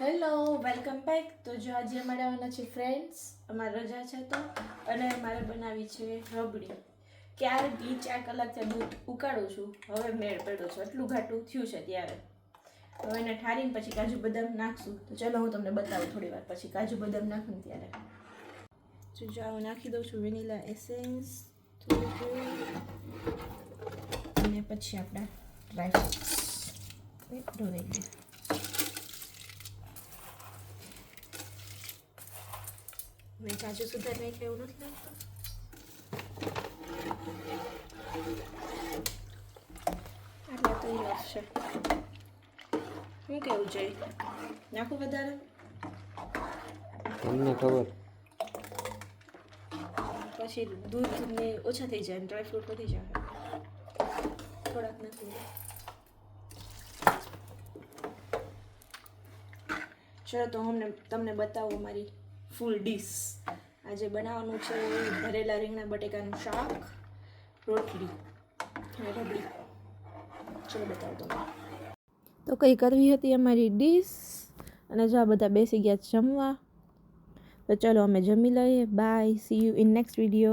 Hello, welcome back. તો જો આજે અમારે આવવાના છે ફ્રેન્ડ્સ, અમારી રજા છે તો, અને મારે બનાવી છે રબડી. ક્યારથી 4 કલાકથી દૂધ ઉકાળું છું, હવે મેળ પડ્યો છે, એટલું ઘાટું થયું છે ત્યારે. હવે એને ઠારીને પછી કાજુ બદામ નાખશું. તો ચલો હું તમને બતાવું થોડી વાર પછી કાજુ બદામ નાખું ને ત્યારે. જો હું નાખી દઉં છું વેનીલા એસેન્સ થોડું, અને પછી આપણા ડ્રાયફ્રૂટ્સ ઢોળાઈ ગયા. મેં કાજુ સુધાર નાખ્યા એવું નથી લાગતું. આટલા તો ઈ છે. શું કેવું છે? નાખું વધારે? તમને ખબર. પછી દૂધ ને ઓછા થઈ જાય, ડ્રાયફ્રૂટ વધી જાય. થોડાક નાખું. ચલો તો તમને બતાવું મારી ફૂલ ડીશ. આજે બનાવવાનું છે ભરેલા રીંગણા બટેકાનું શાક, રોટલી અને રબડી. ચલો બતાવું તમને. તો કંઈ કરવી હતી અમારી ડીશ, અને જો આ બધા બેસી ગયા જમવા. તો ચલો અમે જમી લઈએ. Bye, see you in next video.